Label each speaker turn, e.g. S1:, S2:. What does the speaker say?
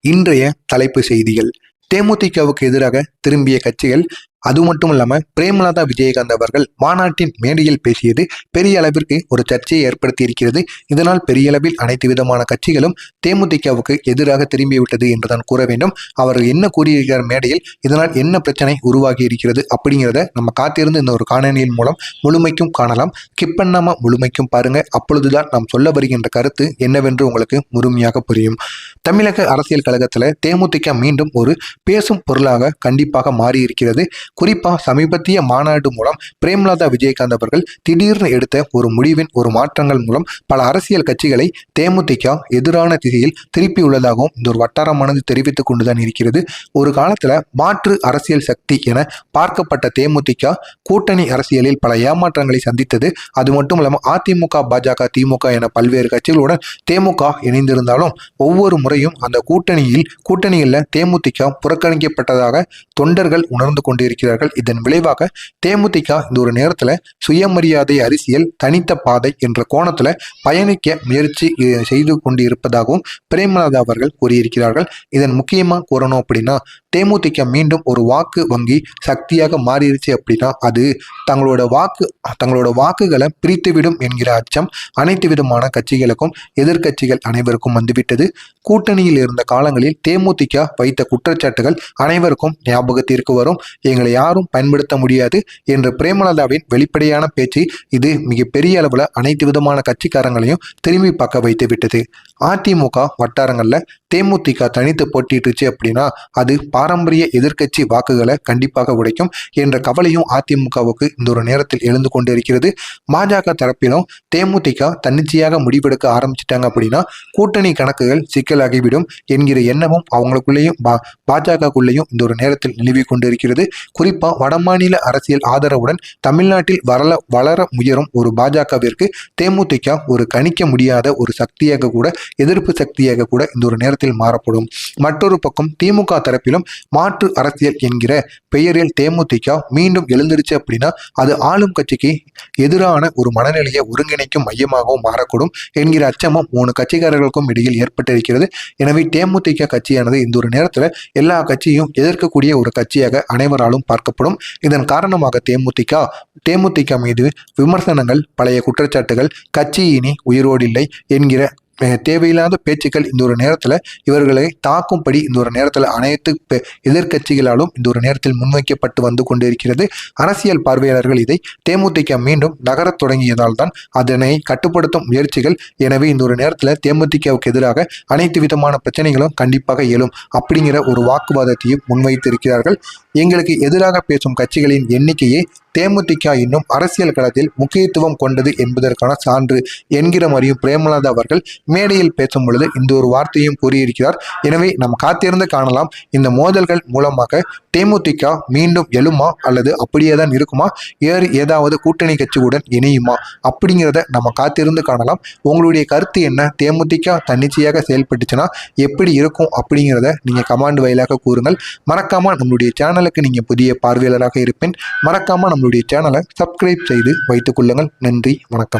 S1: இன்றைய தலைப்பு செய்திகள். தேமுதிகவுக்கு எதிராக திரும்பிய கட்சிகள். அது மட்டும் இல்லாம பிரேமலதா விஜயகாந்த் அவர்கள் மாநாட்டின் மேடையில் பேசியது பெரிய அளவிற்கு ஒரு சர்ச்சையை ஏற்படுத்தி இருக்கிறது. இதனால் பெரிய அளவில் அனைத்து விதமான கட்சிகளும் தேமுதிகவுக்கு எதிராக திரும்பிவிட்டது என்றுதான் கூற வேண்டும். அவர் என்ன கூறியிருக்கிறார் மேடையில், இதனால் என்ன பிரச்சனை உருவாகி இருக்கிறது அப்படிங்கிறத நம்ம காத்திருந்து இந்த ஒரு காணொலியின் மூலம் முழுமைக்கும் காணலாம். ஸ்கிப் பண்ணாம முழுமைக்கும் பாருங்க. அப்பொழுதுதான் நாம் சொல்ல வருகின்ற கருத்து என்னவென்று உங்களுக்கு முழுமையாக புரியும். தமிழக அரசியல் கழகத்தில் தேமுதிக மீண்டும் ஒரு பேசும் பொருளாக கண்டிப்பாக மாறியிருக்கிறது. குறிப்பா சமீபத்திய மாநாடு மூலம் பிரேமலதா விஜயகாந்த் அவர்கள் திடீர்னு எடுத்த ஒரு முடிவின் ஒரு மாற்றங்கள் மூலம் பல அரசியல் கட்சிகளை தேமுதிக எதிரான திசையில் திருப்பியுள்ளதாகவும் இந்த ஒரு வட்டாரமானது தெரிவித்துக் கொண்டுதான் இருக்கிறது. ஒரு காலத்துல மாற்று அரசியல் சக்தி என பார்க்கப்பட்ட தேமுதிக கூட்டணி அரசியலில் பல ஏமாற்றங்களை சந்தித்தது. அது மட்டும் இல்லாமல் அதிமுக, பாஜக, திமுக என பல்வேறு கட்சிகளுடன் தேமுக இணைந்திருந்தாலும் ஒவ்வொரு முறையும் அந்த கூட்டணியில் தேமுதிக புறக்கணிக்கப்பட்டதாக தொண்டர்கள் உணர்ந்து கொண்டிருக்கிறார்கள். இதன் விளைவாக தேமுதிக இந்த ஒரு நேரத்தில் சுயமரியாதை அரசியல் தனித்த பாதை என்ற கோணத்தில் பயணிக்க முயற்சி செய்து கொண்டிருப்பதாகவும் பிரேமலதா அவர்கள் கூறியிருக்கிறார்கள். இதன் முக்கியமாக கூறணும் அப்படின்னா, தேமுதிக மீண்டும் ஒரு வாக்கு வங்கி சக்தியாக மாறிடுச்சு அப்படின்னா அது தங்களோட வாக்குகளை பிரித்துவிடும் என்கிற அச்சம் அனைத்து விதமான கட்சிகளுக்கும் எதிர்கட்சிகள் அனைவருக்கும் வந்துவிட்டது. கூட்டணியில் இருந்த காலங்களில் தேமுதிக வைத்த குற்றச்சாட்டுகள் அனைவருக்கும் ஞாபகத்திற்கு வரும். எங்களை யாரும் பயன்படுத்த முடியாது என்ற பிரேமலதாவின் வெளிப்படையான பேச்சு இது மிகப்பெரிய அளவில் அனைத்து விதமான கட்சிக்காரங்களையும் திரும்பி பார்க்க வைத்து விட்டது. அதிமுக வட்டாரங்கள்ல தேமுதிக தனித்து போட்டிட்டுச்சு அப்படின்னா அது பாரம்பரிய எதிர்க்கட்சி வாக்குகளை கண்டிப்பாக உடைக்கும் என்ற கவலையும் அதிமுகவுக்கு இந்த ஒரு நேரத்தில் எழுந்து கொண்டிருக்கிறது. பாஜக தரப்பிலும் தேமுதிக தன்னிச்சையாக முடிவெடுக்க ஆரம்பிச்சிட்டாங்க அப்படின்னா கூட்டணி கணக்குகள் சிக்கலாகிவிடும் என்கிற எண்ணமும் அவங்களுக்குள்ளேயும் பாஜகக்குள்ளேயும் இந்த ஒரு நேரத்தில் நிலவி கொண்டிருக்கிறது. குறிப்பா வடமாநில அரசியல் ஆதரவுடன் தமிழ்நாட்டில் வளர முயறும் ஒரு பாஜகவிற்கு தேமுதிக ஒரு கணிக்க முடியாத ஒரு சக்தியாக கூட, எதிர்ப்பு சக்தியாக கூட இந்த ஒரு நேரத்தில் மாறப்படும். மற்றொரு பக்கம் திமுக தரப்பிலும் மாற்று அரசியல் என்கிற பெயரில் தேமுதிக மீண்டும் எழுந்திருச்சு அப்படின்னா அது ஆளும் கட்சிக்கு எதிரான ஒரு மனநிலையை ஒருங்கிணைக்கும் மையமாகவும் மாறக்கூடும் என்கிற அச்சமும் 3 கட்சிக்காரர்களுக்கும் இடையில் ஏற்பட்டிருக்கிறது. எனவே தேமுதிக கட்சியானது இந்த ஒரு நேரத்தில் எல்லா கட்சியும் எதிர்க்கக்கூடிய ஒரு கட்சியாக அனைவராலும் பார்க்கப்படும். இதன் காரணமாக தேமுதிக மீது விமர்சனங்கள், பழைய குற்றச்சாட்டுகள், கட்சி இனி உயிரோடு இல்லை என்கிற தேவையில்லாத பேச்சுக்கள் இந்த ஒரு நேரத்தில் இவர்களை தாக்கும்படி இந்த ஒரு நேரத்தில் அனைத்து எதிர்கட்சிகளாலும் இந்த ஒரு நேரத்தில் முன்வைக்கப்பட்டு வந்து கொண்டிருக்கிறது. அரசியல் பார்வையாளர்கள் இதை தேமுதிக மீண்டும் நகரத் தொடங்கியதால் தான் அதனை கட்டுப்படுத்தும் முயற்சிகள். எனவே இந்த ஒரு நேரத்தில் தேமுதிகவுக்கு எதிராக அனைத்து விதமான பிரச்சனைகளும் கண்டிப்பாக எழும் அப்படிங்கிற ஒரு வாக்குவாதத்தையும் முன்வைத்திருக்கிறார்கள். எங்களுக்கு எதிராக பேசும் கட்சிகளின் எண்ணிக்கையே தேமுதிக இன்னும் அரசியல் களத்தில் முக்கியத்துவம் கொண்டது என்பதற்கான சான்று என்கிற மாதிரியும் பிரேமலதா அவர்கள் மேடையில் பேசும் பொழுது இந்த ஒரு வார்த்தையும் கூறியிருக்கிறார். எனவே நாம் காத்திருந்து காணலாம். இந்த மோதல்கள் மூலமாக தேமுதிக மீண்டும் எழுமா அல்லது அப்படியே தான் இருக்குமா, ஏதாவது கூட்டணி கட்சியுடன் இணையுமா அப்படிங்கிறத நம்ம காத்திருந்து காணலாம். உங்களுடைய கருத்து என்ன? தேமுதிக தன்னிச்சையாக செயல்பட்டுச்சுன்னா எப்படி இருக்கும் அப்படிங்கிறத நீங்க கமெண்ட் வாயிலாக கூறுங்கள். மறக்காம நம்மளுடைய சேனலுக்கு நீங்க புதிய பார்வையாளராக இருப்பேன். மறக்காம நம்மளுடைய சேனலை சப்ஸ்கிரைப் செய்து வைத்துக் கொள்ளுங்கள். நன்றி, வணக்கம்.